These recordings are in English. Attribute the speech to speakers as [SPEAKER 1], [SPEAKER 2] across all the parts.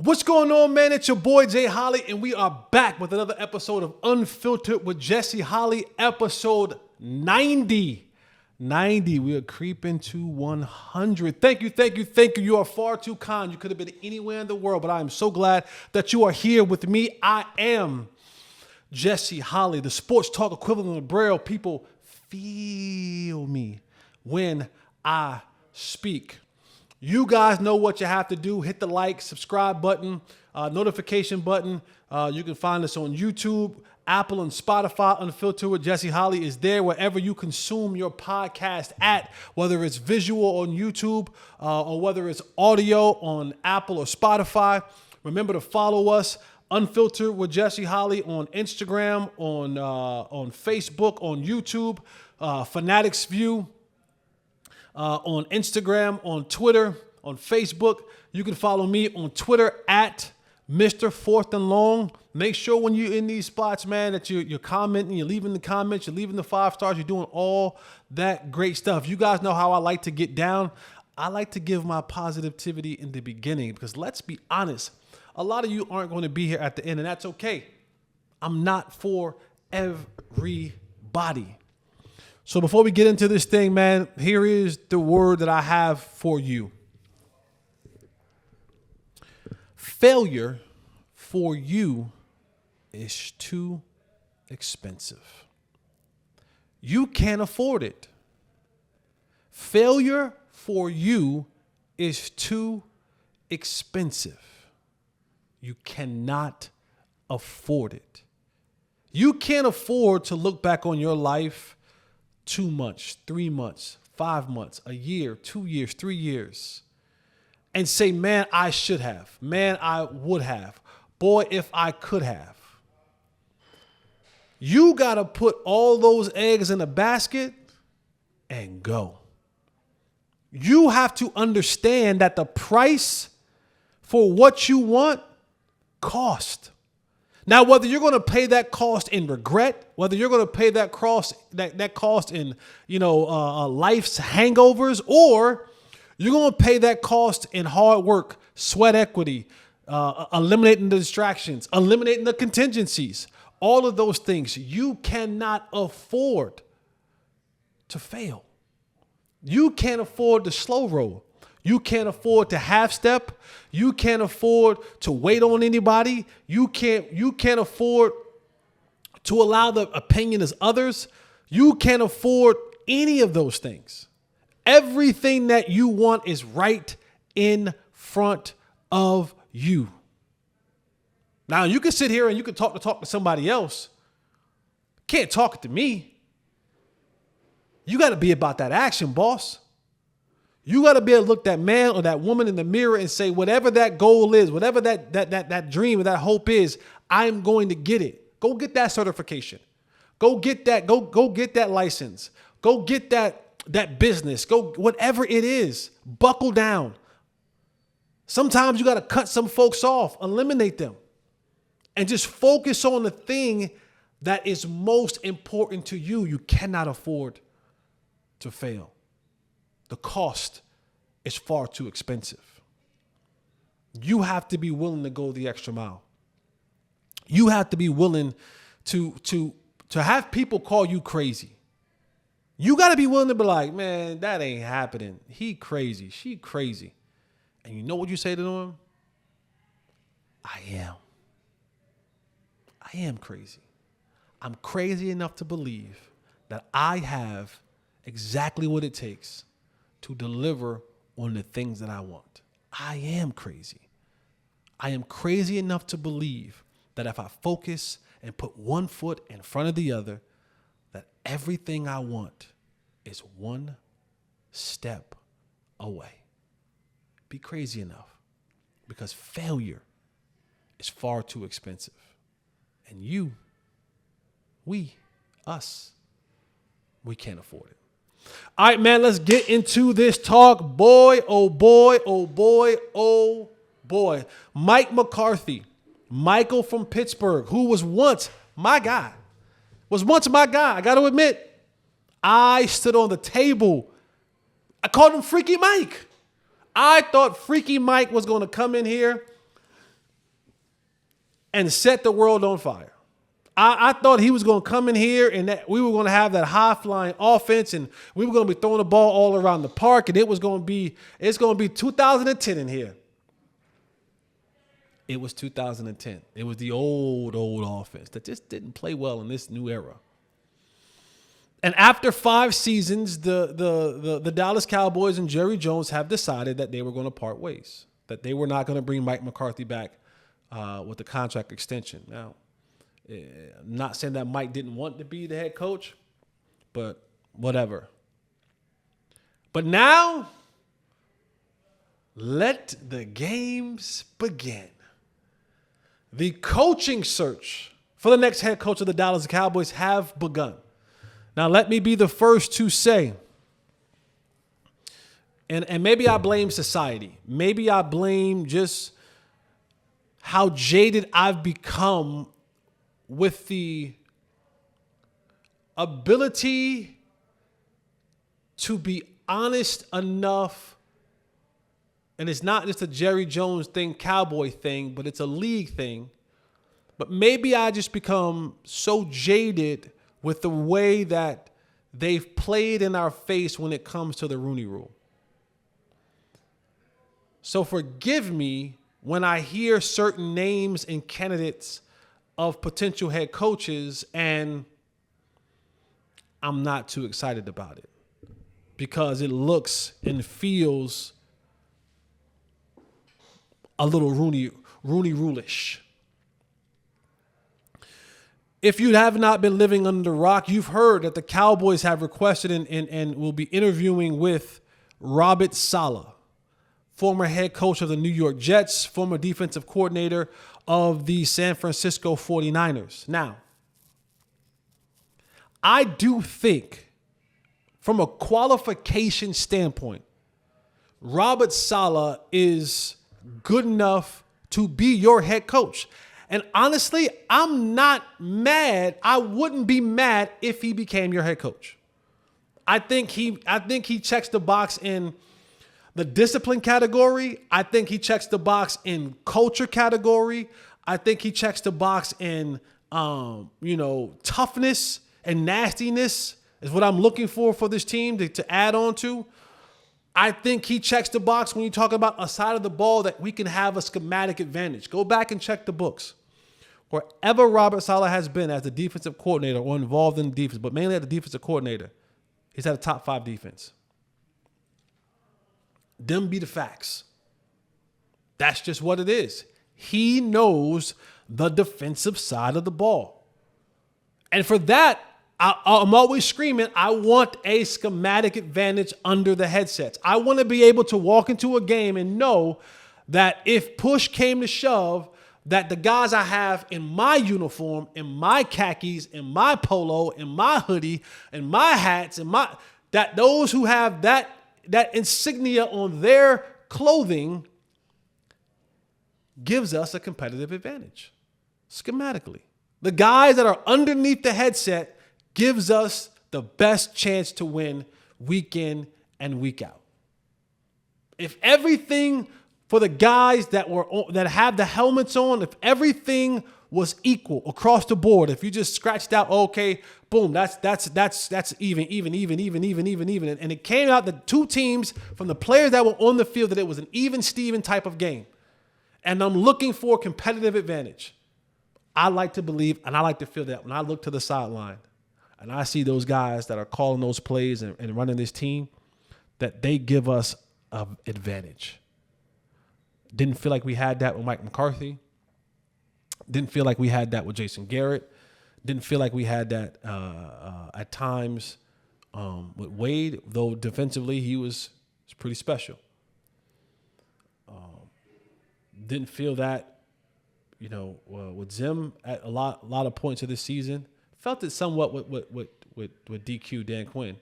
[SPEAKER 1] What's going on, man? It's your boy Jay Holley, and we are back with another episode of Unfiltered with Jesse Holley, episode 90. 90. We are creeping to 100. Thank you. You are far too kind. You could have been anywhere in the world, but I am so glad that you are here with me. I am Jesse Holley, the sports talk equivalent of Braille. People feel me when I speak. You guys know what you have to do. Hit the like, subscribe button, notification button. You can find us on YouTube, Apple, and Spotify. Unfiltered with Jesse Holley is there wherever you consume your podcast at, whether it's visual on YouTube or whether it's audio on Apple or Spotify. Remember to follow us, Unfiltered with Jesse Holley, on Instagram, on Facebook, on YouTube, Fanatics View. On Instagram, on Twitter, on Facebook. You can follow me on Twitter at Mr. Fourth and Long. Make sure when you're in these spots, man, that you're commenting, you're leaving the comments, you're leaving the 5 stars, you're doing all that great stuff. You guys know how I like to get down. I like to give my positivity in the beginning because let's be honest, a lot of you aren't going to be here at the end, and that's okay. I'm not for everybody. So before we get into this thing, man, here is the word that I have for you. Failure for you is too expensive. You can't afford it. Failure for you is too expensive. You cannot afford it. You can't afford to look back on your life 2 months, 3 months, 5 months, a year, 2 years, 3 years, and say, man, I should have. Man, I would have. Boy, if I could have. You got to put all those eggs in a basket and go. You have to understand that the price for what you want cost. Now, whether you're going to pay that cost in regret, whether you're going to pay that cost in, life's hangovers, or you're going to pay that cost in hard work, sweat equity, eliminating the distractions, eliminating the contingencies, all of those things, you cannot afford to fail. You can't afford the slow roll. You can't afford to half step. You can't afford to wait on anybody. You can't afford to allow the opinion of others. You can't afford any of those things. Everything that you want is right in front of you. Now, you can sit here and you can talk to somebody else. Can't talk to me. You got to be about that action, boss. You got to be able to look that man or that woman in the mirror and say, whatever that goal is, whatever that dream or that hope is, I'm going to get it. Go get that certification. Go get that. Go get that license. Go get that business. Go whatever it is. Buckle down. Sometimes you got to cut some folks off, eliminate them, and just focus on the thing that is most important to you. You cannot afford to fail. The cost is far too expensive. You have to be willing to go the extra mile. You have to be willing to have people call you crazy. You got to be willing to be like, man, that ain't happening. He crazy. She crazy. And you know what you say to them? I am crazy. I'm crazy enough to believe that I have exactly what it takes to deliver on the things that I want. I am crazy. I am crazy enough to believe that if I focus and put one foot in front of the other, that everything I want is one step away. Be crazy enough, because failure is far too expensive. And we can't afford it. All right, man, let's get into this talk. Boy, oh boy, oh boy, oh boy. Mike McCarthy, Michael from Pittsburgh, who was once my guy. I got to admit, I stood on the table. I called him Freaky Mike. I thought Freaky Mike was going to come in here and set the world on fire. I thought he was going to come in here and that we were going to have that high-flying offense and we were going to be throwing the ball all around the park and it's going to be 2010 in here. It was 2010. It was the old offense that just didn't play well in this new era. And after 5 seasons, the Dallas Cowboys and Jerry Jones have decided that they were going to part ways, that they were not going to bring Mike McCarthy back with the contract extension. Now, I'm not saying that Mike didn't want to be the head coach, but whatever. But now, let the games begin. The coaching search for the next head coach of the Dallas Cowboys have begun. Now, let me be the first to say, and maybe I blame society. Maybe I blame just how jaded I've become with the ability to be honest enough. And it's not just a Jerry Jones thing, Cowboy thing, but it's a league thing. But maybe I just become so jaded with the way that they've played in our face when it comes to the Rooney Rule. So forgive me when I hear certain names and candidates of potential head coaches and I'm not too excited about it because it looks and feels a little Rooney Rule-ish. If you have not been living under the rock, you've heard that the Cowboys have requested and will be interviewing with Robert Salah, former head coach of the New York Jets, former defensive coordinator of the San Francisco 49ers. Now, I do think from a qualification standpoint, Robert Salah is good enough to be your head coach. And honestly, I'm not mad. I wouldn't be mad if he became your head coach. I think he checks the box in the discipline category. I think he checks the box in culture category. I think he checks the box in toughness and nastiness is what I'm looking for this team to add on to. I think he checks the box when you talk about a side of the ball that we can have a schematic advantage. Go back and check the books. Wherever Robert Salah has been as the defensive coordinator or involved in defense, but mainly as the defensive coordinator, he's had a top 5 defense. Them be the facts. That's just what it is. He knows the defensive side of the ball. And for that, I'm always screaming, I want a schematic advantage under the headsets. I want to be able to walk into a game and know that if push came to shove, that the guys I have in my uniform, in my khakis, in my polo, in my hoodie, in my hats, that those who have that insignia on their clothing gives us a competitive advantage schematically. The guys that are underneath the headset gives us the best chance to win week in and week out. If everything for the guys that have the helmets on, if everything was equal across the board, if you just scratched out, okay, boom, that's even, and it came out the 2 teams from the players that were on the field that it was an even Steven type of game, and I'm looking for competitive advantage. I like to believe and I like to feel that when I look to the sideline and I see those guys that are calling those plays and running this team, that they give us an advantage. Didn't feel like we had that with Mike McCarthy. Didn't feel like we had that with Jason Garrett. Didn't feel like we had that at times with Wade, though defensively he was pretty special. Didn't feel that, with Zim at a lot of points of this season. Felt it somewhat with DQ Dan Quinn.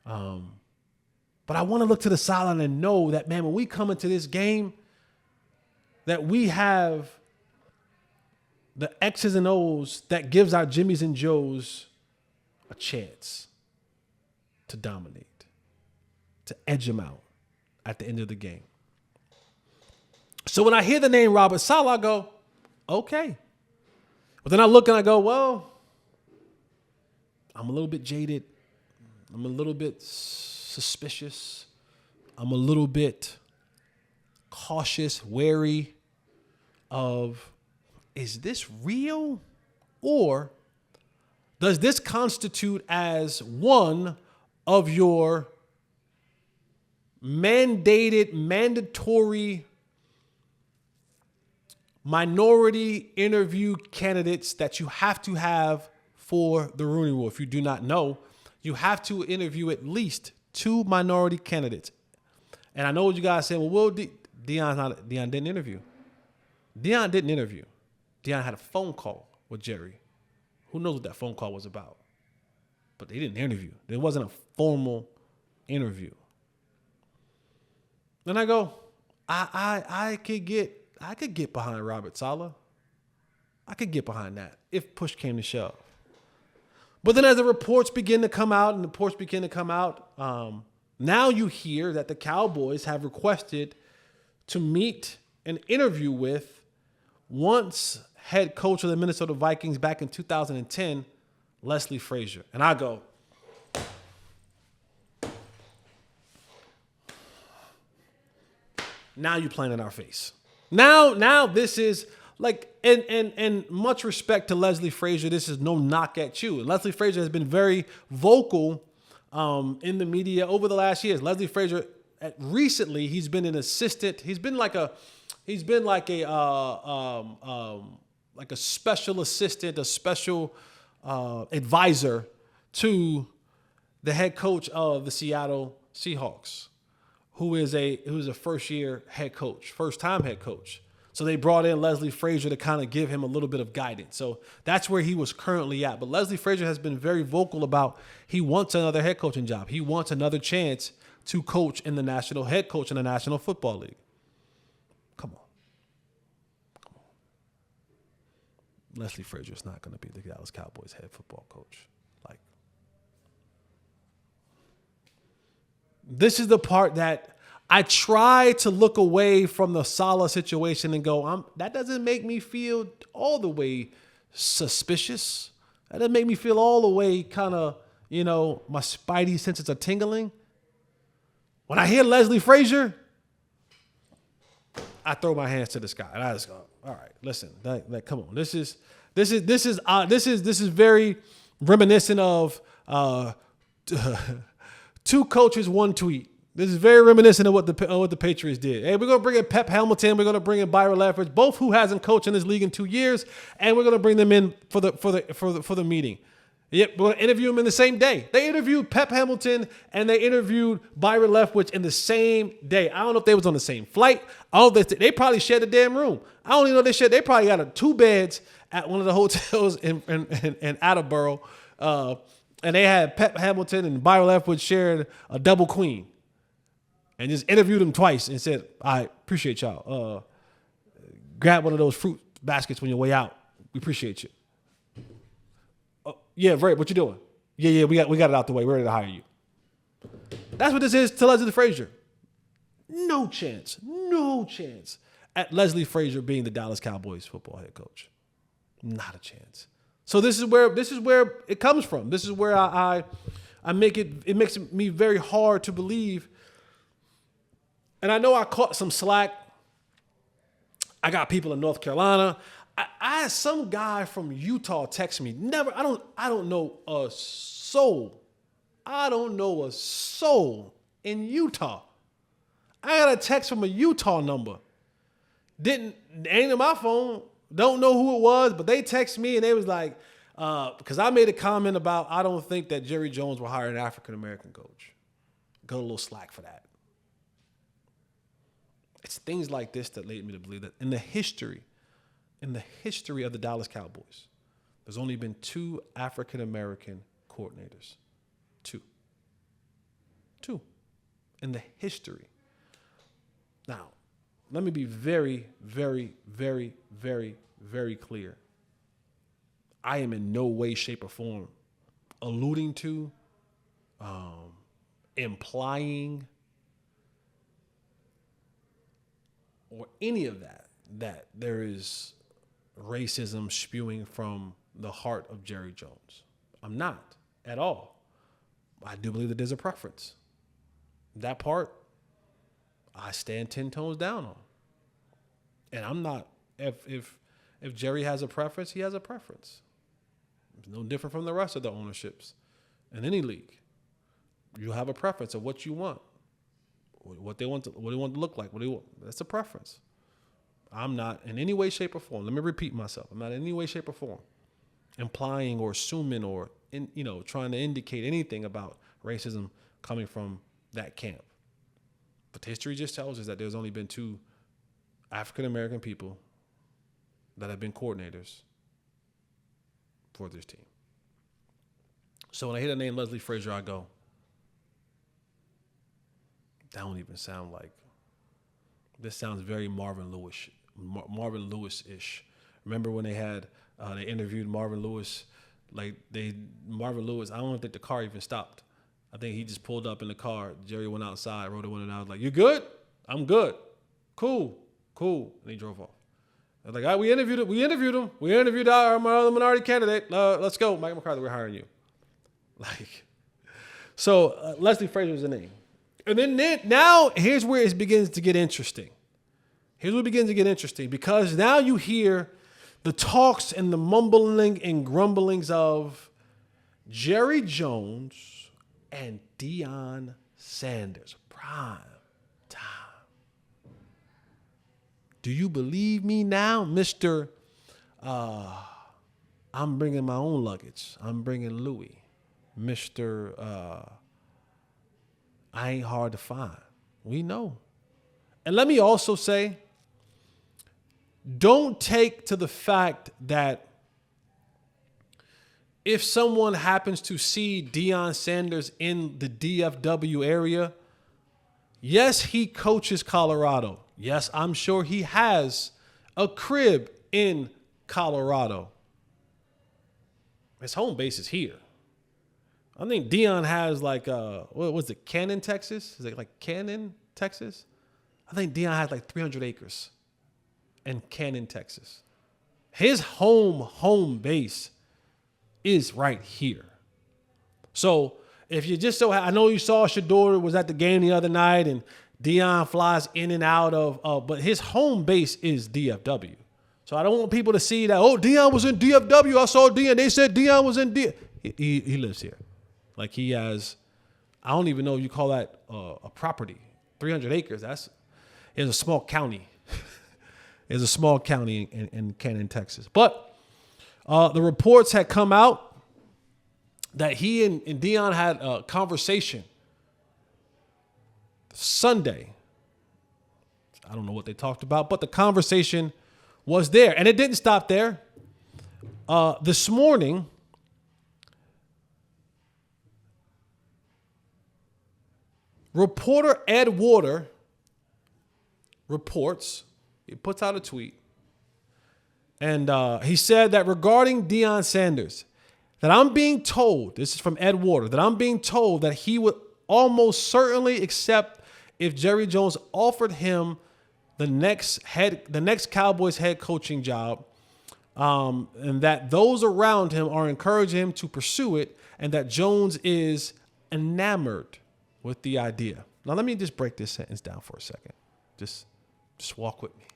[SPEAKER 1] But I want to look to the sideline and know that, man, when we come into this game, that we have the X's and O's that gives our Jimmys and Joes a chance to dominate, to edge them out at the end of the game. So when I hear the name Robert Salah, I go, okay, But then I look and I go, well, I'm a little bit jaded. I'm a little bit suspicious. I'm a little bit cautious, wary of, is this real? Or does this constitute as one of your mandatory minority interview candidates that you have to have for the Rooney Rule? If you do not know, you have to interview at least 2 minority candidates. And I know what you guys say, well, Deion didn't interview. Deion didn't interview. Deion had a phone call with Jerry. Who knows what that phone call was about? But they didn't interview. There wasn't a formal interview. Then I go, I could get behind Robert Salah. I could get behind that if push came to shove. But then as the reports begin to come out, now you hear that the Cowboys have requested to meet and interview with once head coach of the Minnesota Vikings back in 2010, Leslie Frazier. And I go, now you're playing in our face. Now this is like, and much respect to Leslie Frazier. This is no knock at you. Leslie Frazier has been very vocal in the media over the last years. Leslie Frazier, recently, he's been an assistant. He's been like a special assistant, a special advisor to the head coach of the Seattle Seahawks, who is a first-time head coach. So they brought in Leslie Frazier to kind of give him a little bit of guidance. So that's where he was currently at. But Leslie Frazier has been very vocal about he wants another head coaching job. He wants another chance to coach in the head coach in the National Football League. Come on. Leslie Frazier is not going to be the Dallas Cowboys head football coach. This is the part that I try to look away from the Salah situation and go, that doesn't make me feel all the way suspicious. That doesn't make me feel all the way kind of, my spidey senses are tingling. When I hear Leslie Frazier, I throw my hands to the sky and I just go, all right, listen, come on. This is very reminiscent of 2 coaches, 1 tweet. This is very reminiscent of what the Patriots did. Hey, we're going to bring in Pep Hamilton. We're going to bring in Byron Leftwich, both who hasn't coached in this league in 2 years, and we're going to bring them in for the meeting. Yep, we're going to interview them in the same day. They interviewed Pep Hamilton and they interviewed Byron Leftwich in the same day. I don't know if they was on the same flight. They probably shared the damn room. I don't even know they probably got 2 beds at one of the hotels in Attleboro. And they had Pep Hamilton and Byron Leftwich sharing a double queen. And just interviewed him twice and said, I appreciate y'all. Grab one of those fruit baskets when you're way out. We appreciate you. Yeah, right. What you doing? Yeah, we got it out the way. We're ready to hire you. That's what this is to Leslie Frazier. No chance at Leslie Frazier being the Dallas Cowboys football head coach. Not a chance. So this is where it comes from. This is where I make it makes me very hard to believe. And I know I caught some slack. I got people in North Carolina. I had some guy from Utah text me. I don't know a soul. I don't know a soul in Utah. I got a text from a Utah number. Ain't in my phone. Don't know who it was, but they text me and they was like, because I made a comment about I don't think that Jerry Jones will hire an African-American coach. Got a little slack for that. It's things like this that lead me to believe that in the history of the Dallas Cowboys, there's only been 2 African-American coordinators. 2 in the history. Now, let me be very, very, very, very, very clear. I am in no way, shape, or form alluding to, implying, or any of that there is racism spewing from the heart of Jerry Jones. I'm not at all. I do believe that there's a preference. That part, I stand 10 toes down on. And I'm not, if Jerry has a preference, he has a preference. It's no different from the rest of the ownerships in any league. You have a preference of what you want, what they want to look like. That's a preference. I'm not in any way, shape, or form. Let me repeat myself. I'm not in any way, shape, or form implying or assuming or trying to indicate anything about racism coming from that camp. But history just tells us that there's only been 2 African American people that have been coordinators for this team. So when I hear the name Leslie Frazier, I go, that don't even sound like. This sounds very Marvin Lewis-ish. Remember when they had they interviewed Marvin Lewis? Marvin Lewis. I don't think the car even stopped. I think he just pulled up in the car. Jerry went outside, rolled the window, and I was like, "You good? I'm good. Cool. And he drove off. I was like, all right, we interviewed him. We interviewed our other minority candidate. Let's go, Mike McCarthy. We're hiring you." So Leslie Frazier is the name. And then now here's where it begins to get interesting. Because now you hear the talks and the mumbling and grumblings of Jerry Jones and Deion Sanders. Prime time. Do you believe me now, Mr. I'm bringing my own luggage. I'm bringing Louis. Mr. I ain't hard to find. We know. And let me also say, don't take to the fact that if someone happens to see Deion Sanders in the DFW area, yes, he coaches Colorado. Yes, I'm sure he has a crib in Colorado. His home base is here. I think Deion has what was it, Cannon, Texas? Is it like Cannon, Texas? I think Deion has 300 acres in Cannon, Texas. His home base is right here. So if you just I know you saw Shador was at the game the other night and Deion flies in and out of, but his home base is DFW. So I don't want people to see that, Deion was in DFW. I saw Deion. They said Deion was in DFW. He lives here. He has, I don't even know if you call that a property. 300 acres, it's a small county. It's a small county in Cannon, Texas. But the reports had come out that he and Deion had a conversation Sunday. I don't know what they talked about, but the conversation was there. And it didn't stop there. This morning, reporter Ed Water reports, he puts out a tweet, and he said that regarding Deion Sanders, that I'm being told, this is from Ed Water, that I'm being told that he would almost certainly accept if Jerry Jones offered him the next Cowboys head coaching job, and that those around him are encouraging him to pursue it, and that Jones is enamored with the idea. Now, let me just break this sentence down for a second. Just walk with me.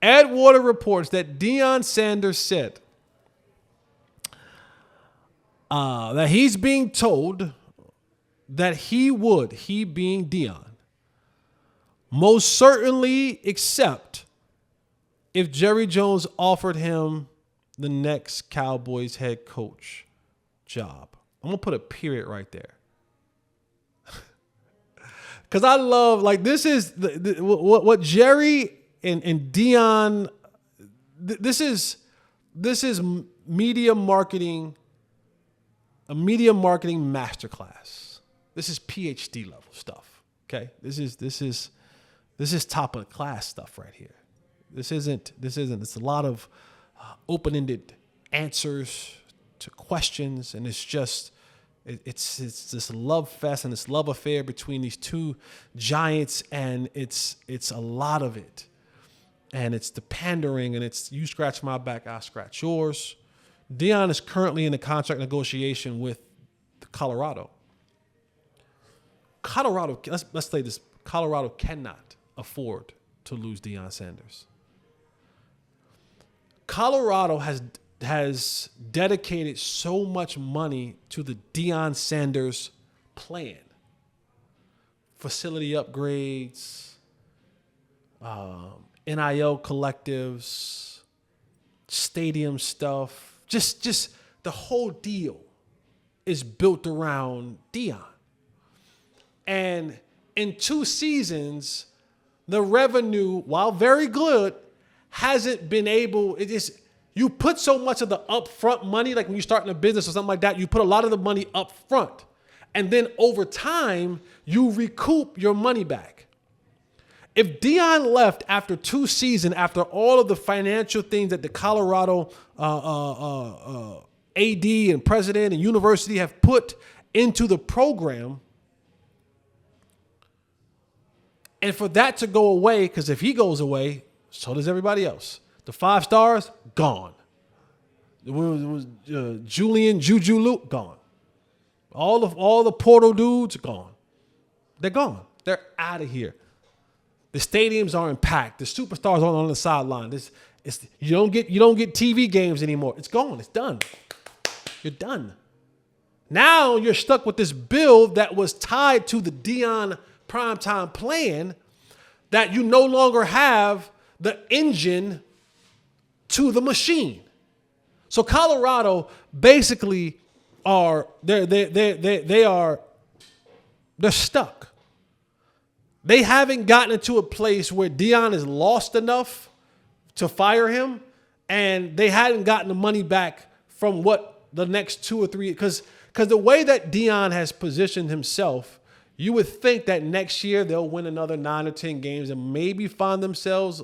[SPEAKER 1] Ed Water reports that Deion Sanders said that he's being told that he being Deion, most certainly accept if Jerry Jones offered him the next Cowboys head coach job. I'm going to put a period right there. Because I love, this is what Jerry and Deion, this is media marketing, a media marketing masterclass. This is PhD level stuff. Okay? This is top of the class stuff right here. This isn't, it's a lot of open-ended answers to questions, and it's just, it's this love fest and this love affair between these two giants, and it's a lot of it. And it's the pandering, and it's you scratch my back, I scratch yours. Deion is currently in a contract negotiation with Colorado. Let's say this. Colorado cannot afford to lose Deion Sanders. Colorado has dedicated so much money to the Deion Sanders plan. Facility upgrades, NIL collectives, stadium stuff. Just the whole deal is built around Deion. And in 2 seasons, the revenue, while very good, hasn't been able, you put so much of the upfront money, like when you're starting a business or something like that, you put a lot of the money up front. And then over time, you recoup your money back. If Deion left after 2 seasons, after all of the financial things that the Colorado AD and president and university have put into the program, and for that to go away, because if he goes away, so does everybody else. The 5 stars, gone. Julian, Juju, Luke, gone. All the Portal dudes, gone. They're gone. They're out of here. The stadiums aren't packed. The superstars aren't on the sideline. You don't get TV games anymore. It's gone. It's done. You're done. Now you're stuck with this bill that was tied to the Deion primetime plan, that you no longer have the engine to the machine. So Colorado basically they're stuck. They haven't gotten into a place where Deion is lost enough to fire him, and they hadn't gotten the money back from what the next 2 or 3, because the way that Deion has positioned himself, you would think that next year they'll win another 9 or 10 games and maybe find themselves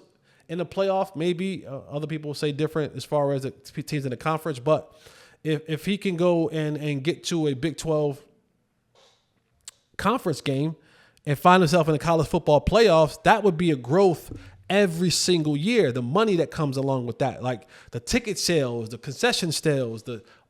[SPEAKER 1] in the playoff. Maybe other people say different as far as the teams in the conference. But if he can go and get to a Big 12 conference game and find himself in the college football playoffs, that would be a growth every single year. The money that comes along with that, like the ticket sales, the concession sales,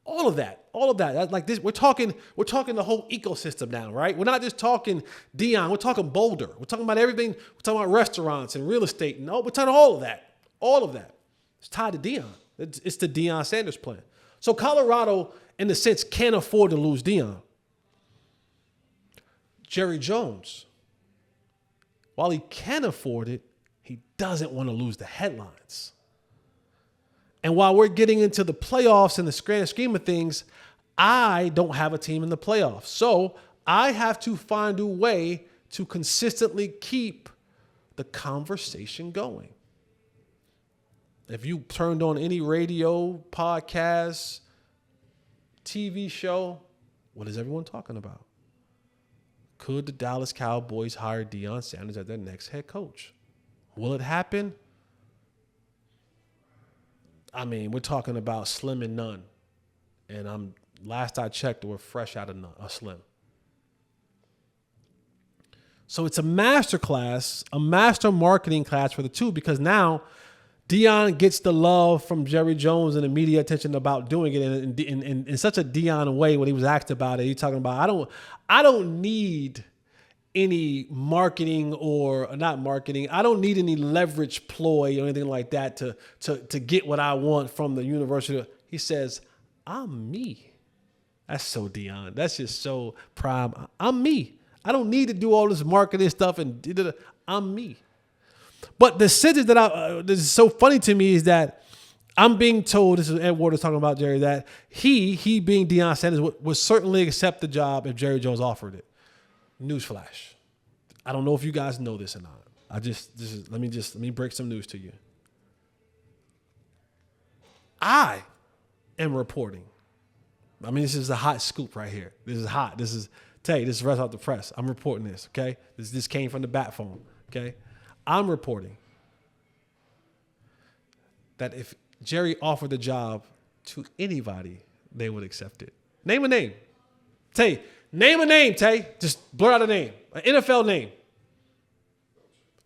[SPEAKER 1] all of that. That's like this. We're talking the whole ecosystem now, right? We're not just talking Deion. We're talking Boulder. We're talking about everything. We're talking about restaurants and real estate. No, we're talking all of that. All of that. It's tied to Deion. It's the Deion Sanders plan. So Colorado, in a sense, can't afford to lose Deion. Jerry Jones, while he can afford it, he doesn't want to lose the headlines. And while we're getting into the playoffs in the grand scheme of things, I don't have a team in the playoffs. So I have to find a way to consistently keep the conversation going. If you turned on any radio, podcast, TV show, what is everyone talking about? Could the Dallas Cowboys hire Deion Sanders as their next head coach? Will it happen? I mean, we're talking about slim and none. And last I checked, we're fresh out of a slim. So it's a master class, a master marketing class for the two, because now Deion gets the love from Jerry Jones and the media attention about doing it in such a Deion way. When he was asked about it, he's talking about, I don't need any marketing or not marketing. I don't need any leverage ploy or anything like that to get what I want from the university. He says, I'm me. That's so Deion. That's just so prime. I'm me. I don't need to do all this marketing stuff and I'm me. But the sentence that this is so funny to me is that I'm being told, this is Ed Ward is talking about Jerry, that he being Deion Sanders would certainly accept the job if Jerry Jones offered it. Newsflash. I don't know if you guys know this or not. Let me break some news to you. I am reporting. I mean, this is a hot scoop right here. This is hot. This is fresh off the press. I'm reporting this, okay? This came from the bat phone, okay? I'm reporting that if Jerry offered the job to anybody, they would accept it. Name a name. Tay, name a name, Tay. Just blur out a name. An NFL name.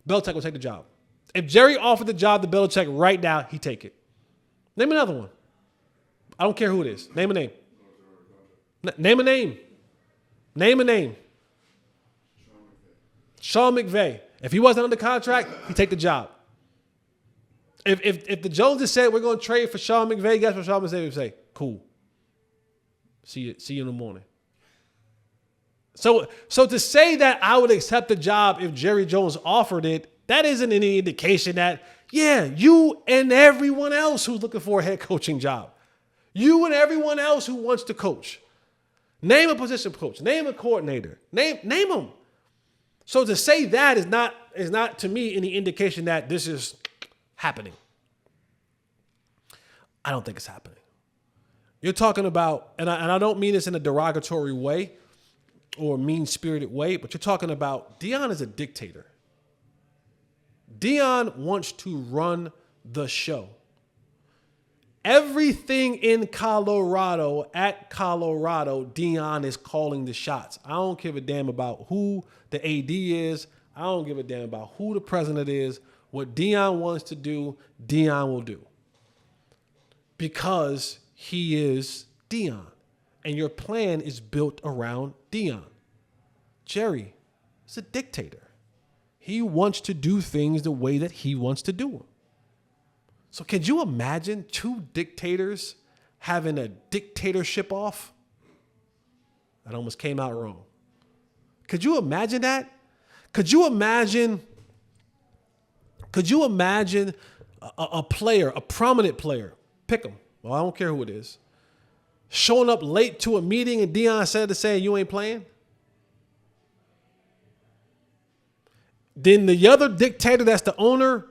[SPEAKER 1] Belichick will take the job. If Jerry offered the job to Belichick right now, he'd take it. Name another one. I don't care who it is. Name a name. Name a name. Name a name. Sean McVay. If he wasn't under contract, he'd take the job. If the Joneses said we're going to trade for Sean McVay, guess what Sean McVay would say? Cool. See you in the morning. So to say that I would accept the job if Jerry Jones offered it, that isn't any indication that, yeah, you and everyone else who's looking for a head coaching job, you and everyone else who wants to coach, name a position coach, name a coordinator, name them. So to say that is not to me any indication that this is happening. I don't think it's happening. You're talking about, and I don't mean this in a derogatory way or a mean-spirited way, but you're talking about Deion is a dictator. Deion wants to run the show. Everything in Colorado, at Colorado, Deion is calling the shots. I don't give a damn about who the AD is. I don't give a damn about who the president is. What Deion wants to do, Deion will do. Because he is Deion. And your plan is built around Deion. Jerry is a dictator. He wants to do things the way that he wants to do them. So could you imagine two dictators having a dictatorship off? That almost came out wrong. Could you imagine that? Could you imagine a player, a prominent player, pick him, well, I don't care who it is, showing up late to a meeting and Deion said to say, you ain't playing? Then the other dictator that's the owner,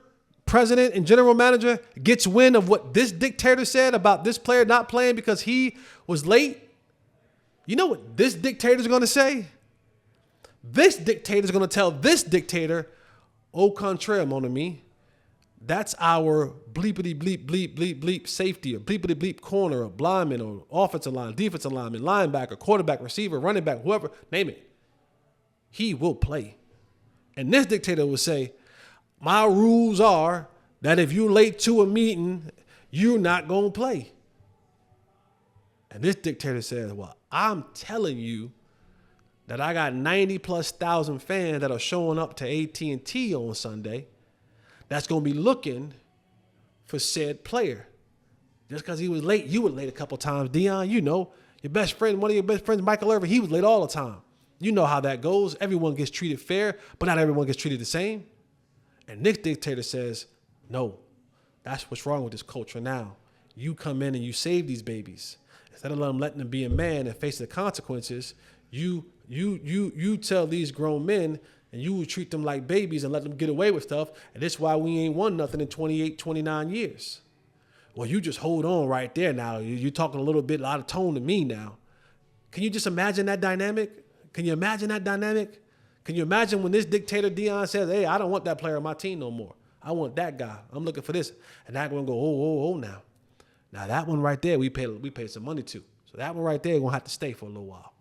[SPEAKER 1] president, and general manager gets wind of what this dictator said about this player not playing because he was late. You know what this dictator is going to say? This dictator is going to tell this dictator, au contraire, mon ami, that's our bleepity bleep bleep bleep bleep safety or bleepity bleep corner or lineman or offensive line, defensive lineman, linebacker, quarterback, receiver, running back, whoever, name it. He will play. And this dictator will say, my rules are that if you're late to a meeting, you're not going to play. And this dictator says, well, I'm telling you that I got 90,000+ fans that are showing up to AT&T on Sunday that's going to be looking for said player. Just because he was late, you were late a couple times, Deion. You know, your best friend, one of your best friends, Michael Irvin, he was late all the time. You know how that goes. Everyone gets treated fair, but not everyone gets treated the same. And this dictator says, no, that's what's wrong with this culture now. You come in and you save these babies. Instead of letting them be a man and face the consequences, you tell these grown men and you treat them like babies and let them get away with stuff. And that's why we ain't won nothing in 28, 29 years. Well, you just hold on right there now. You're talking a little bit out of tone to me now. Can you just imagine that dynamic? Can you imagine that dynamic? Can you imagine when this dictator Deion says, hey, I don't want that player on my team no more. I want that guy. I'm looking for this. And that one go, oh now. Now that one right there, we paid some money to. So that one right there, we're going to have to stay for a little while.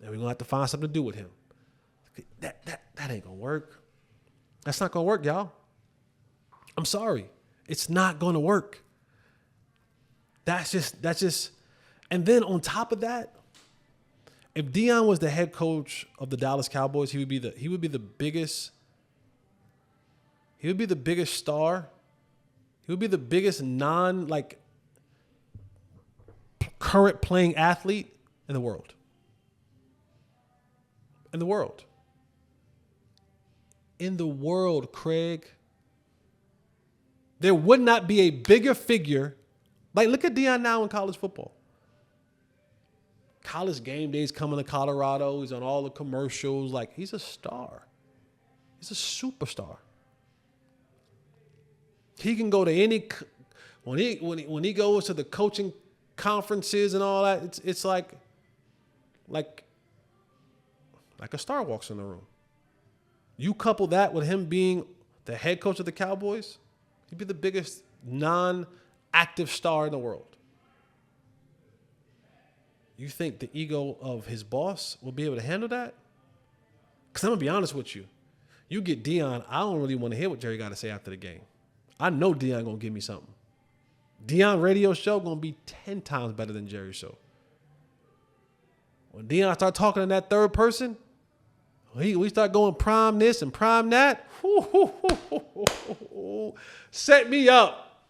[SPEAKER 1] And we're going to have to find something to do with him. That ain't going to work. That's not going to work, y'all. I'm sorry. It's not going to work. That's just, and then on top of that, if Deion was the head coach of the Dallas Cowboys, he would be the biggest star. He would be the biggest current playing athlete in the world. In the world, Craig. There would not be a bigger figure. Like, look at Deion now in college football. College game days coming to Colorado. He's on all the commercials. Like, he's a star. He's a superstar. He can go to any when he goes to the coaching conferences and all that. It's like a star walks in the room. You couple that with him being the head coach of the Cowboys, he'd be the biggest non-active star in the world. You think the ego of his boss will be able to handle that? Because I'm going to be honest with you. You get Deion, I don't really want to hear what Jerry got to say after the game. I know Deion going to give me something. Deion radio show going to be 10 times better than Jerry's show. When Deion start talking in that third person, we start going prime this and prime that. Set me up.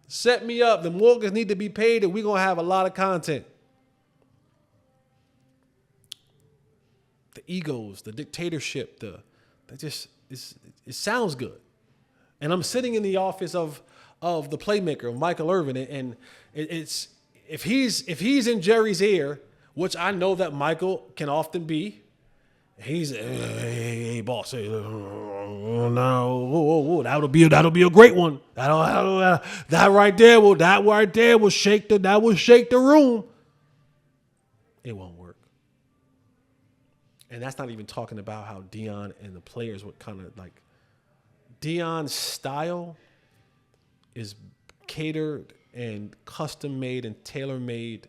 [SPEAKER 1] Set me up. The mortgages need to be paid and we're going to have a lot of content. The egos, the dictatorship, it sounds good. And I'm sitting in the office of the playmaker, of Michael Irvin, and it's if he's in Jerry's ear, which I know that Michael can often be, he's hey boss, hey, no, that'll be a great one. That right there will shake the room. It won't work. And that's not even talking about how Deion and the players would kind of like. Deion's style is catered and custom made and tailor made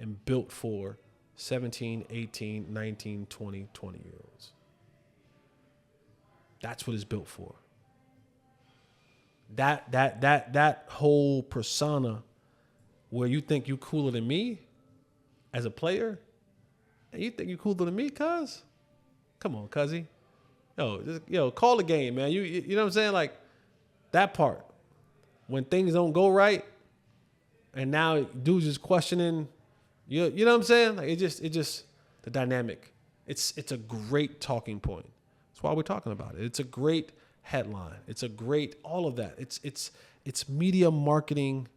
[SPEAKER 1] and built for 17, 18, 19, 20, 20-year-olds. That's what it's built for. That whole persona where you think you cooler than me as a player, and you think you cooler than me, cuz? Come on, cuzzy. Yo, call the game, man. You know what I'm saying? Like that part. When things don't go right, and now dudes just questioning, you know what I'm saying? Like it just the dynamic. It's a great talking point. That's why we're talking about it. It's a great headline. It's a great all of that. It's media marketing.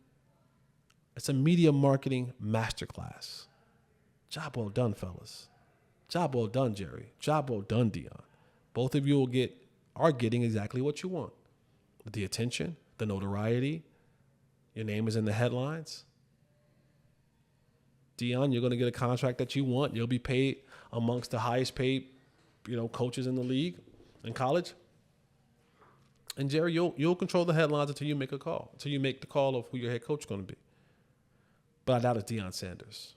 [SPEAKER 1] It's a media marketing masterclass. Job well done, fellas. Job well done, Jerry. Job well done, Deion. Both of you are getting exactly what you want. The attention, the notoriety. Your name is in the headlines. Deion, you're going to get a contract that you want. You'll be paid amongst the highest paid, coaches in the league in college. And Jerry, you'll control the headlines until you make a call, until you make the call of who your head coach is going to be. But I doubt it's Deion Sanders.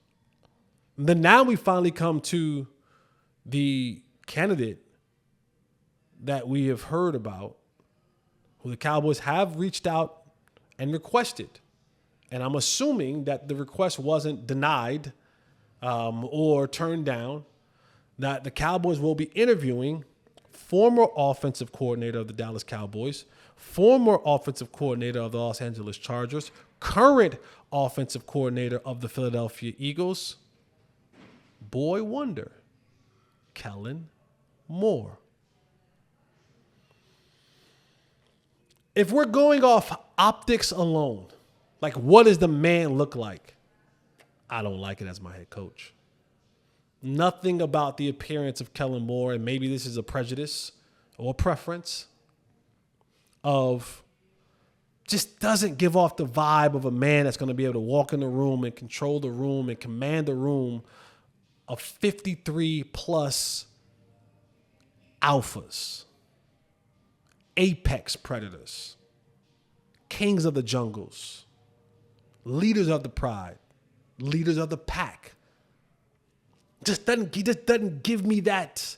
[SPEAKER 1] And then now we finally come to the candidate that we have heard about, who the Cowboys have reached out and requested. And I'm assuming that the request wasn't denied or turned down, that the Cowboys will be interviewing former offensive coordinator of the Dallas Cowboys, former offensive coordinator of the Los Angeles Chargers, current offensive coordinator of the Philadelphia Eagles, boy wonder, Kellen Moore. If we're going off optics alone, like what does the man look like? I don't like it as my head coach. Nothing about the appearance of Kellen Moore, and maybe this is a prejudice or preference, of just doesn't give off the vibe of a man that's going to be able to walk in the room and control the room and command the room of 53 plus alphas, apex predators, kings of the jungles, leaders of the pride, leaders of the pack. He just doesn't give me that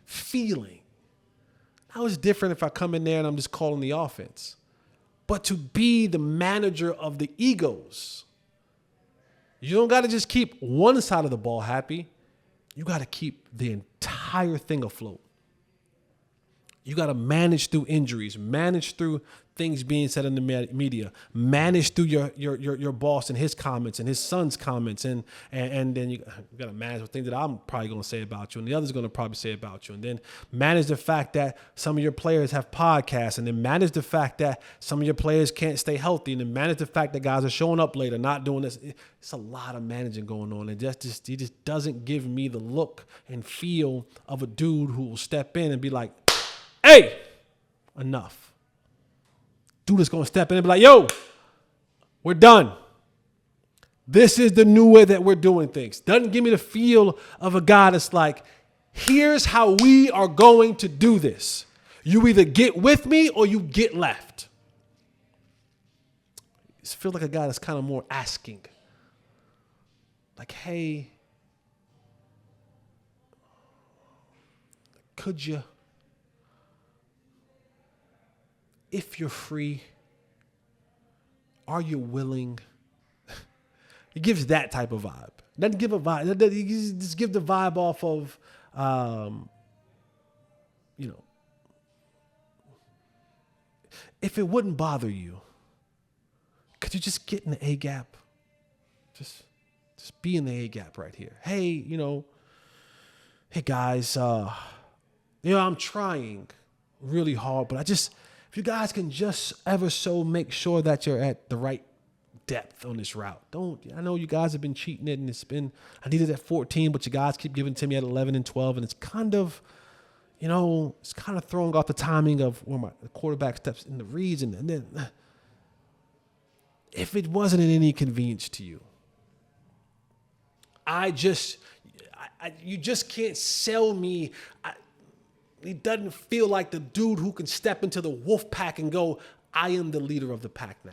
[SPEAKER 1] feeling. Now it's different if I come in there and I'm just calling the offense. But to be the manager of the egos, you don't got to just keep one side of the ball happy. You got to keep the entire thing afloat. You got to manage through injuries, manage through things being said in the media, manage through your boss and his comments and his son's comments, and then you got to manage the things that I'm probably going to say about you and the other's going to probably say about you, and then manage the fact that some of your players have podcasts, and then manage the fact that some of your players can't stay healthy, and then manage the fact that guys are showing up later, not doing this. It's a lot of managing going on, and he just doesn't give me the look and feel of a dude who will step in and be like, hey, enough. Dude is going to step in and be like, yo, we're done. This is the new way that we're doing things. Doesn't give me the feel of a guy that's like, here's how we are going to do this. You either get with me or you get left. It feels like a guy that's kind of more asking. Like, hey, could you if you're free, are you willing? It gives that type of vibe. It doesn't give a vibe. It just give the vibe off of, if it wouldn't bother you, could you just get in the A gap? Just be in the A gap right here. Hey, hey guys, I'm trying really hard, but if you guys can just ever so make sure that you're at the right depth on this route. I know you guys have been cheating it, and I need it at 14, but you guys keep giving it to me at 11 and 12, and it's kind of, it's kind of throwing off the timing of where the quarterback steps in the reads, and then if it wasn't an inconvenience to you, you just can't sell me. He doesn't feel like the dude who can step into the wolf pack and go, I am the leader of the pack now.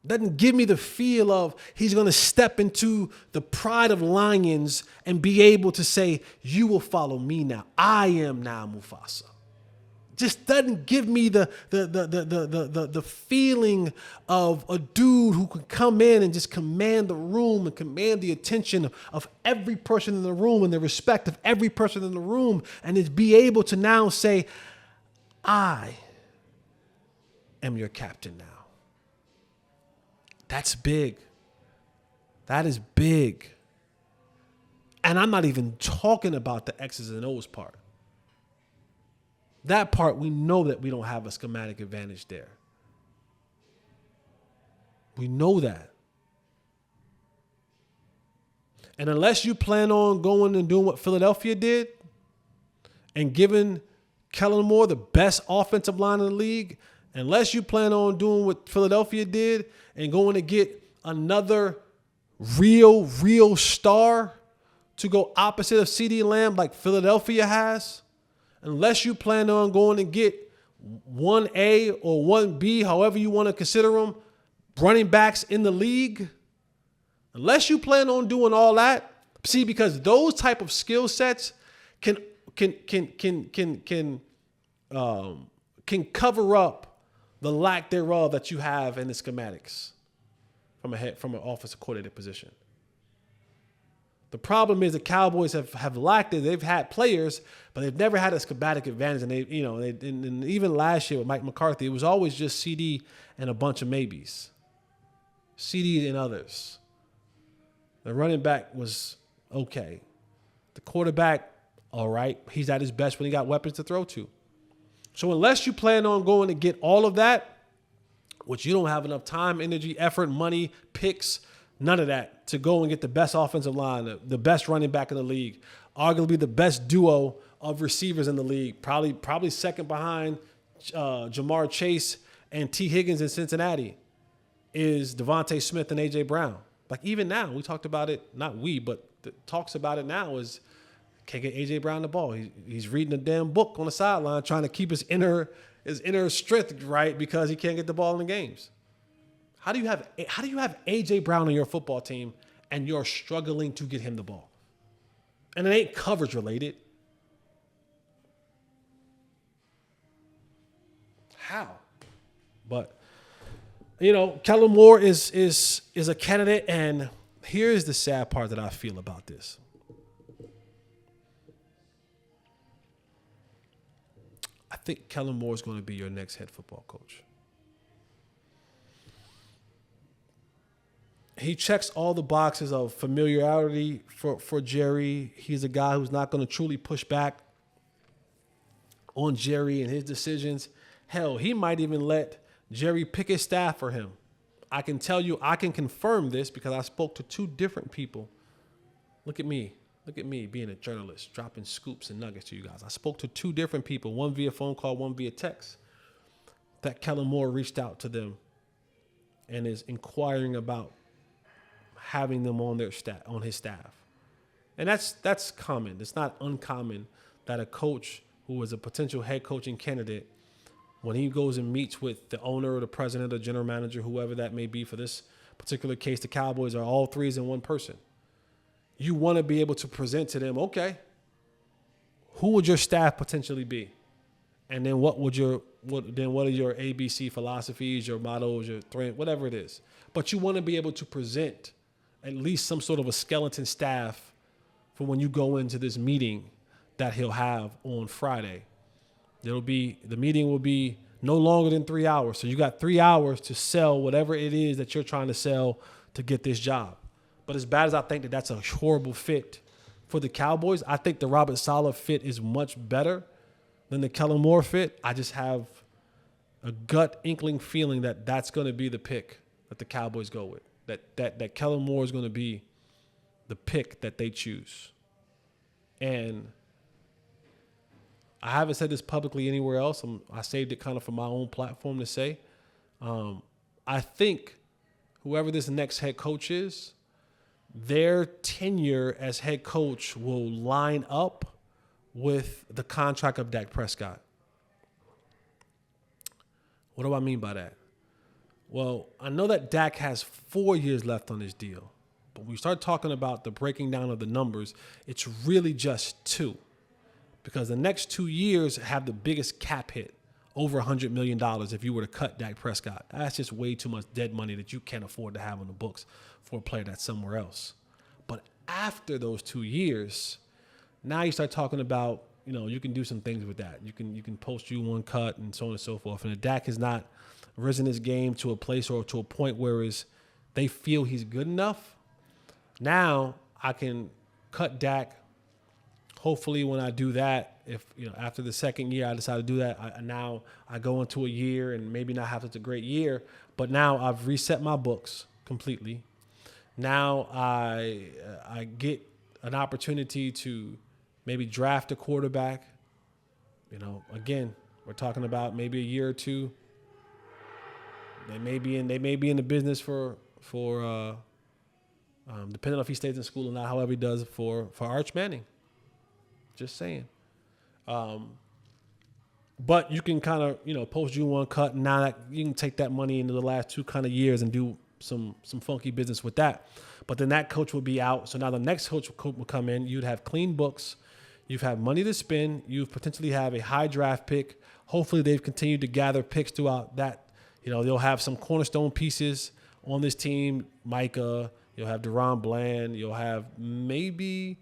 [SPEAKER 1] Doesn't give me the feel of he's going to step into the pride of lions and be able to say, you will follow me now. I am now Mufasa. Just doesn't give me the feeling of a dude who can come in and just command the room and command the attention of every person in the room and the respect of every person in the room, and is be able to now say, I am your captain now. That's big. That is big. And I'm not even talking about the X's and O's part. That part, we know that we don't have a schematic advantage there. We know that. And unless you plan on going and doing what Philadelphia did and giving Kellen Moore the best offensive line in the league, unless you plan on doing what Philadelphia did and going to get another real star to go opposite of CeeDee Lamb like Philadelphia has, unless you plan on going and get 1A or 1B, however you want to consider them, running backs in the league, unless you plan on doing all that, because those type of skill sets can cover up the lack thereof that you have in the schematics from an offensive coordinator position. The problem is the Cowboys have lacked it. They've had players, but they've never had a schematic advantage. And and even last year with Mike McCarthy, it was always just CD and a bunch of maybes. CD and others. The running back was okay. The quarterback, all right. He's at his best when he got weapons to throw to. So unless you plan on going to get all of that, which you don't have enough time, energy, effort, money, picks, none of that, to go and get the best offensive line, the best running back in the league, arguably the best duo of receivers in the league, probably second behind Jamar Chase and T. Higgins in Cincinnati, is Devontae Smith and A.J. Brown. Like even now, we talked about it, not we, but the talks about it now is can't get A.J. Brown the ball. He's reading a damn book on the sideline trying to keep his inner strength right because he can't get the ball in the games. How do you have A.J. Brown on your football team and you're struggling to get him the ball? And it ain't coverage related. How? But Kellen Moore is a candidate, and here's the sad part that I feel about this. I think Kellen Moore is going to be your next head football coach. He checks all the boxes of familiarity for Jerry. He's a guy who's not going to truly push back on Jerry and his decisions. Hell, he might even let Jerry pick his staff for him. I can tell you, I can confirm this because I spoke to two different people. Look at me being a journalist, dropping scoops and nuggets to you guys. I spoke to two different people, one via phone call, one via text, that Kellen Moore reached out to them and is inquiring about having them on his staff. And that's common. It's not uncommon that a coach who is a potential head coaching candidate, when he goes and meets with the owner or the president or general manager, whoever that may be, for this particular case, the Cowboys are all threes in one person. You want to be able to present to them, okay, who would your staff potentially be? And then what are your ABC philosophies, your mottos, your whatever it is. But you want to be able to present at least some sort of a skeleton staff for when you go into this meeting that he'll have on Friday. The meeting will be no longer than 3 hours. So you got 3 hours to sell whatever it is that you're trying to sell to get this job. But as bad as I think that that's a horrible fit for the Cowboys, I think the Robert Salah fit is much better than the Kellen Moore fit. I just have a gut inkling feeling that that's going to be the pick that the Cowboys go with. That Kellen Moore is going to be the pick that they choose. And I haven't said this publicly anywhere else. I saved it kind of for my own platform to say. I think whoever this next head coach is, their tenure as head coach will line up with the contract of Dak Prescott. What do I mean by that? Well, I know that Dak has 4 years left on his deal. But when we start talking about the breaking down of the numbers, it's really just 2. Because the next 2 years have the biggest cap hit, over $100 million if you were to cut Dak Prescott. That's just way too much dead money that you can't afford to have on the books for a player that's somewhere else. But after those 2 years, now you start talking about, you can do some things with that. You can post you one cut and so on and so forth. And if Dak has not risen his game to a place or to a point where they feel he's good enough, now I can cut Dak. Hopefully when I do that, if after the second year I decide to do that, I go into a year and maybe not have such a great year, but now I've reset my books completely. Now I get an opportunity to maybe draft a quarterback. Again, we're talking about maybe a year or two. They may be in the business for depending on if he stays in school or not, however he does for Arch Manning. Just saying. But you can kind of, post you one cut, and now that you can take that money into the last 2 kind of years and do some funky business with that. But then that coach will be out. So now the next coach will come in. You'd have clean books. You've had money to spend. You potentially have a high draft pick. Hopefully they've continued to gather picks throughout that. They'll have some cornerstone pieces on this team. Micah. You'll have Deron Bland. You'll have maybe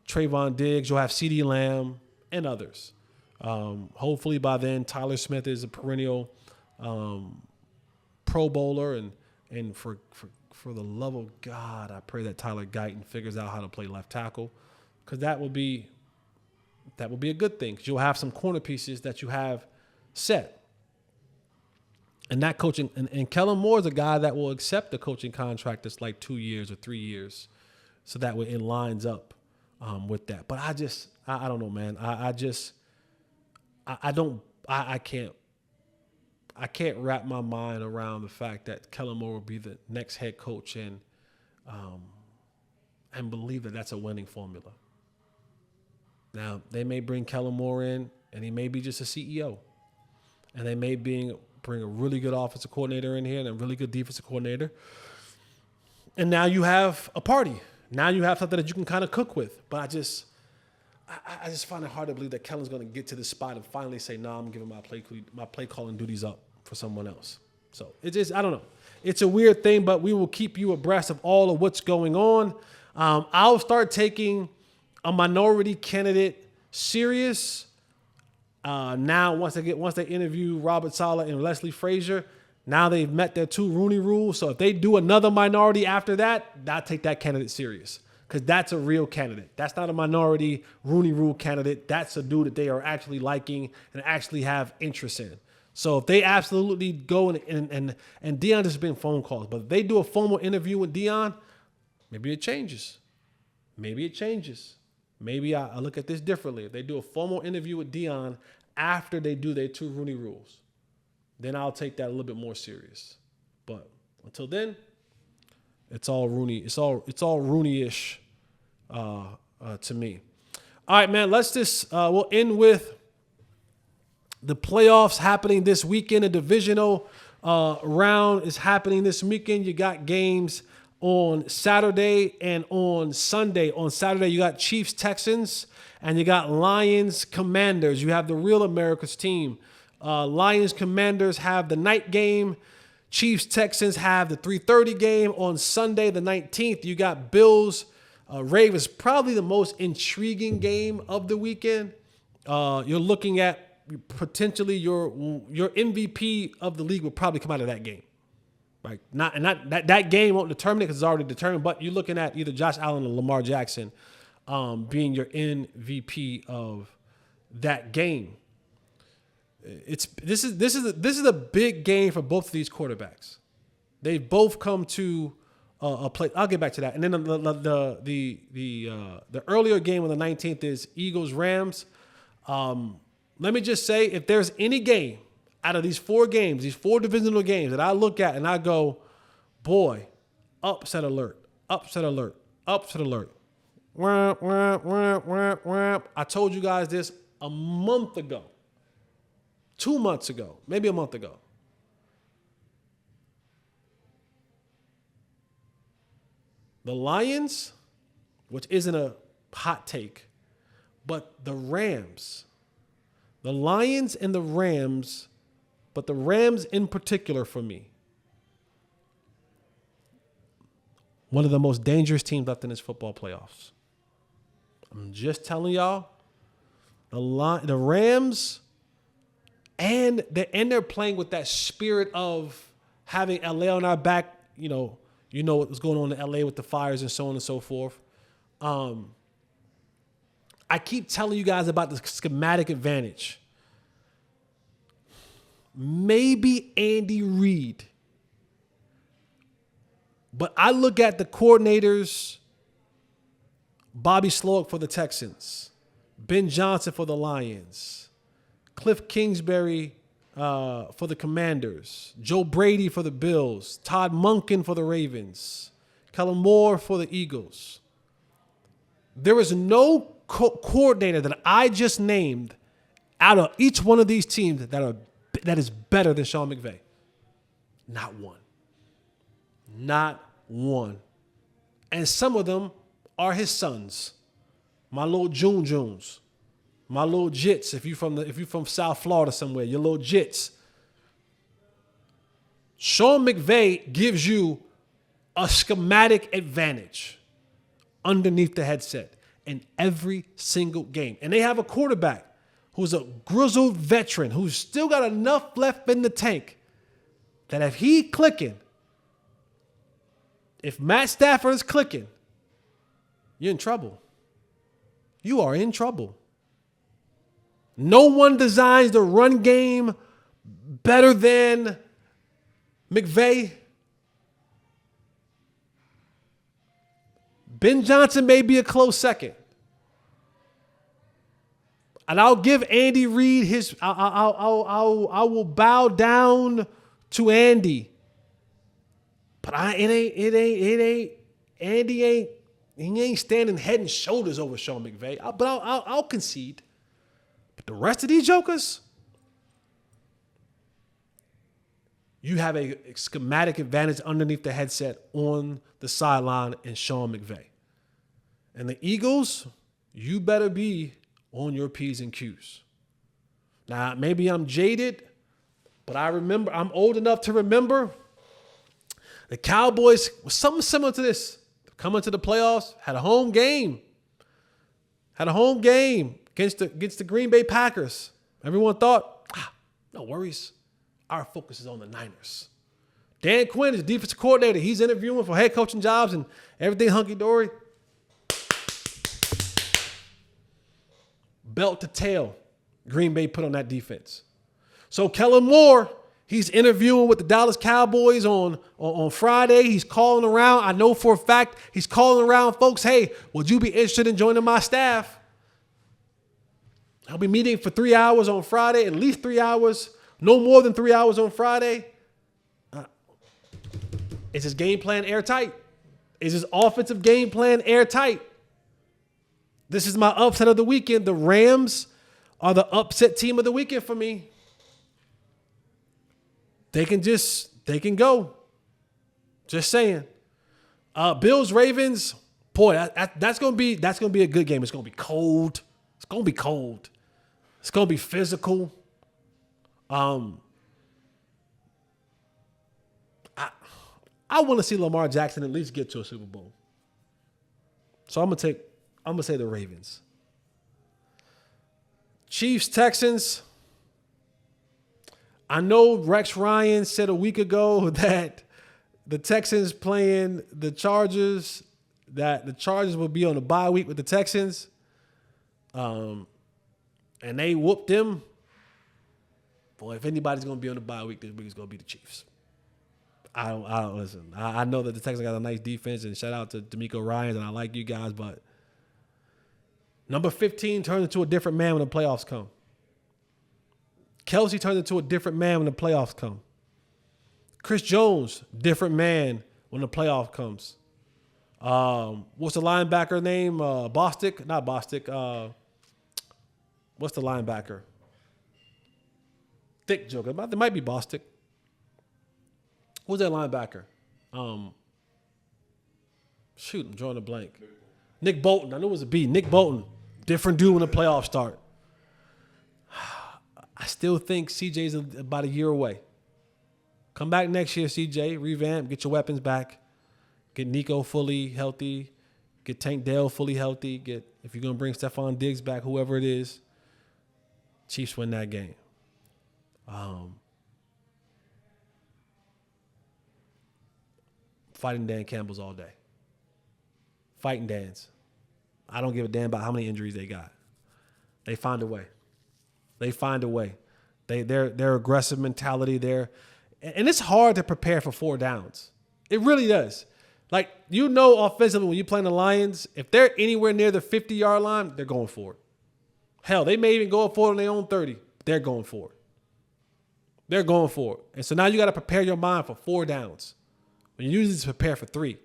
[SPEAKER 1] Trayvon Diggs. You'll have CeeDee Lamb and others. Hopefully by then Tyler Smith is a perennial Pro Bowler, and for the love of God, I pray that Tyler Guyton figures out how to play left tackle, because that would be a good thing, because you'll have some corner pieces that you have set. And that coaching, and Kellen Moore is a guy that will accept the coaching contract that's like 2 years or 3 years, so that way it lines up with that. But I don't know, man. I can't wrap my mind around the fact that Kellen Moore will be the next head coach and believe that that's a winning formula. Now, they may bring Kellen Moore in, and he may be just a CEO. And they may bring a really good offensive coordinator in here and a really good defensive coordinator. And now you have a party. Now you have something that you can kind of cook with. But I just find it hard to believe that Kellen's going to get to this spot and finally say, "No, I'm giving my play calling duties up for someone else." So it's just, I don't know. It's a weird thing, but we will keep you abreast of all of what's going on. I'll start taking a minority candidate serious now. Once they interview Robert Salah and Leslie Frazier, now they've met their 2 Rooney rules. So if they do another minority after that, I'll take that candidate serious, because that's a real candidate. That's not a minority Rooney rule candidate. That's a dude that they are actually liking and actually have interest in. So if they absolutely go and Deion just been phone calls, but if they do a formal interview with Deion, maybe it changes. Maybe I look at this differently. If they do a formal interview with Deion after they do their 2 Rooney rules, then I'll take that a little bit more serious. But until then, it's all Rooney. It's all Rooney-ish to me. All right, man. Let's just we'll end with the playoffs happening this weekend. The divisional round is happening this weekend. You got games on Saturday and on Sunday. On Saturday, you got Chiefs, Texans, and you got Lions, Commanders. You have the real America's team. Lions, Commanders have the night game. Chiefs, Texans have the 3:30 game. On Sunday, the 19th, you got Bills, Ravens. Probably the most intriguing game of the weekend. You're looking at potentially your MVP of the league will probably come out of that game. Right? Not that game won't determine it because it's already determined, but you're looking at either Josh Allen or Lamar Jackson being your MVP of that game. This is a big game for both of these quarterbacks. They've both come to a play. I'll get back to that. And then the earlier game on the 19th is Eagles Rams. Let me just say, if there's any game out of these four games, these four divisional games that I look at and I go, boy, upset alert, upset alert, upset alert. I told you guys this a month ago, 2 months ago, maybe a month ago. The Lions, which isn't a hot take, but the Rams, the Lions and the Rams, but the Rams in particular for me, one of the most dangerous teams left in this football playoffs. I'm just telling y'all, the Rams, and they're playing with that spirit of having LA on our back. You know what was going on in LA with the fires and so on and so forth. I keep telling you guys about the schematic advantage. Maybe Andy Reid. But I look at the coordinators, Bobby Slowick for the Texans, Ben Johnson for the Lions, Cliff Kingsbury for the Commanders, Joe Brady for the Bills, Todd Monken for the Ravens, Kellen Moore for the Eagles. There is no coordinator that I just named out of each one of these teams that is better than Sean McVay. Not one. Not one. And some of them are his sons. My little Junes. My little Jits. If you from South Florida somewhere, your little Jits. Sean McVay gives you a schematic advantage underneath the headset in every single game. And they have a quarterback who's a grizzled veteran who's still got enough left in the tank that if he clicking, if Matt Stafford is clicking, you're in trouble. You are in trouble. No one designs the run game better than McVay. Ben Johnson may be a close second. And I'll give Andy Reid his. I will bow down to Andy. But Andy ain't standing head and shoulders over Sean McVay. I'll concede. But the rest of these jokers, you have a schematic advantage underneath the headset on the sideline in Sean McVay. And the Eagles, you better be on your P's and Q's. Now, maybe I'm jaded, but I'm old enough to remember the Cowboys was something similar to this. Coming to the playoffs, had a home game against the Green Bay Packers. Everyone thought, no worries. Our focus is on the Niners. Dan Quinn is defensive coordinator. He's interviewing for head coaching jobs and everything hunky-dory. Belt to tail, Green Bay put on that defense. So Kellen Moore, he's interviewing with the Dallas Cowboys on Friday. He's calling around. I know for a fact he's calling around folks, hey, would you be interested in joining my staff? I'll be meeting for 3 hours on Friday, at least 3 hours, no more than 3 hours on Friday. Is his game plan airtight? Is his offensive game plan airtight? This is my upset of the weekend. The Rams are the upset team of the weekend for me. They can go. Just saying. Bills Ravens. Boy, that's gonna be a good game. It's gonna be cold. It's gonna be cold. It's gonna be physical. I want to see Lamar Jackson at least get to a Super Bowl. So I'm gonna say the Ravens. Chiefs Texans. I know Rex Ryan said a week ago that the Texans playing the Chargers, that the Chargers will be on a bye week with the Texans. And they whooped them. Boy, if anybody's going to be on the bye week, this week is going to be the Chiefs. I don't listen. I know that the Texans got a nice defense, and shout out to D'Amico Ryans, and I like you guys, but number 15 turns into a different man when the playoffs come. Kelsey turns into a different man when the playoffs come. Chris Jones, different man when the playoff comes. What's the linebacker name? Bostic? Not Bostic. What's the linebacker? Thick joker. It might be Bostic. Who's that linebacker? Shoot, I'm drawing a blank. Nick Bolton. I knew it was a B. Nick Bolton. Different dude when the playoffs start. I still think CJ's about a year away. Come back next year, CJ. Revamp. Get your weapons back. Get Nico fully healthy. Get Tank Dell fully healthy. If you're going to bring Stephon Diggs back, whoever it is, Chiefs win that game. Fighting Dan Campbell's all day. Fighting Dan's. I don't give a damn about how many injuries they got. They find a way. They find a way. Their aggressive mentality there. And it's hard to prepare for 4 downs. It really does. Like, offensively, when you're playing the Lions, if they're anywhere near the 50-yard line, they're going for it. Hell, they may even go for it on their own 30. They're going for it. They're going for it. And so now you got to prepare your mind for 4 downs. When you usually just prepare for 3.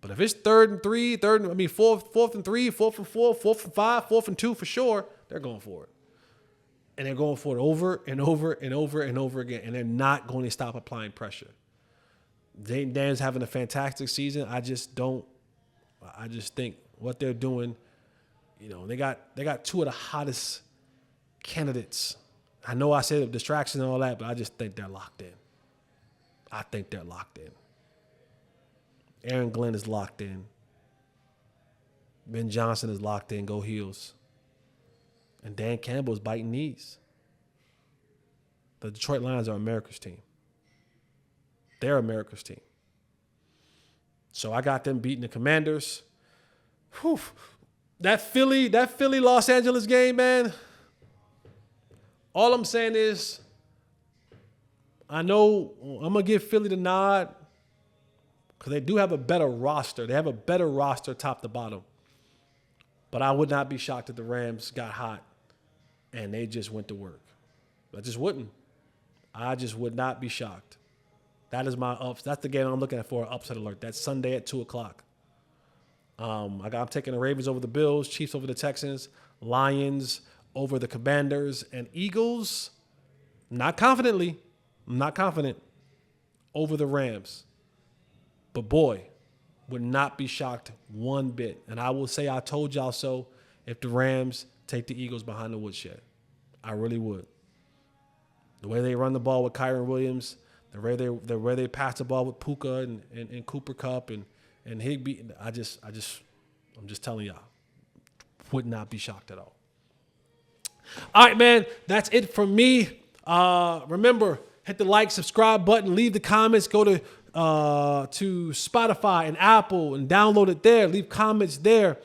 [SPEAKER 1] But if it's 3rd and 3, 4th and 3, 4th and 4, 4th and 5, 4th and 2 for sure, they're going for it. And they're going for it over and over and over and over again. And they're not going to stop applying pressure. Dan's having a fantastic season. I just think what they're doing, they got 2 of the hottest candidates. I know I said distraction and all that, but I just think they're locked in. I think they're locked in. Aaron Glenn is locked in. Ben Johnson is locked in. Go Heels. And Dan Campbell is biting knees. The Detroit Lions are America's team. They're America's team. So I got them beating the Commanders. Whew. That Philly Los Angeles game, man. All I'm saying is, I know I'm going to give Philly the nod because they do have a better roster. They have a better roster top to bottom. But I would not be shocked if the Rams got hot and they just went to work. I just wouldn't. I just would not be shocked. That is my ups. That's the game I'm looking at for an upset alert. That's Sunday at 2 o'clock. I'm taking the Ravens over the Bills, Chiefs over the Texans, Lions over the Commanders, and Eagles, I'm not confident, over the Rams. But boy, would not be shocked one bit. And I will say I told y'all so if the Rams take the Eagles behind the woodshed. I really would. The way they run the ball with Kyron Williams, the way they pass the ball with Puka and Cooper Kupp and Higbee, I'm just telling y'all, would not be shocked at all. All right, man, that's it from me. Remember, hit the like, subscribe button, leave the comments, go to Spotify and Apple and download it there. Leave comments there.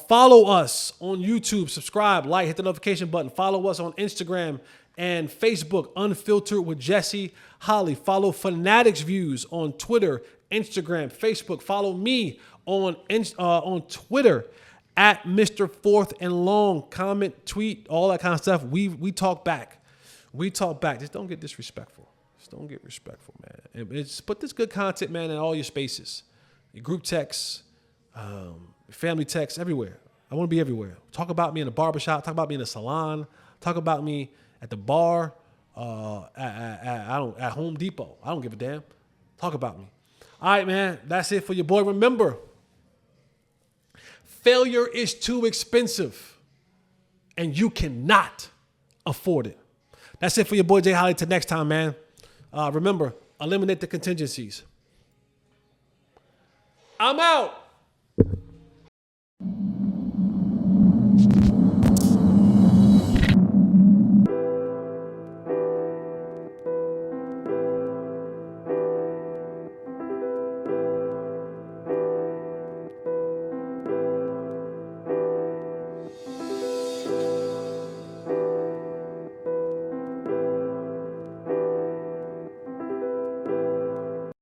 [SPEAKER 1] Follow us on YouTube, subscribe, like, hit the notification button. Follow us on Instagram and Facebook, Unfiltered with Jesse Holley. Follow Fanatics Views on Twitter, Instagram, Facebook. Follow me on Twitter at Mr. Fourth and Long. Comment, tweet, all that kind of stuff. We talk back. We talk back. Just don't get disrespectful. Just don't get respectful, man. Put this good content, man, in all your spaces. Your group texts, family texts, everywhere. I want to be everywhere. Talk about me in the barbershop. Talk about me in the salon. Talk about me at the bar, at Home Depot. I don't give a damn. Talk about me. All right, man. That's it for your boy. Remember, failure is too expensive, and you cannot afford it. That's it for your boy Jay Holley. Till next time, man. Remember, eliminate the contingencies. I'm out.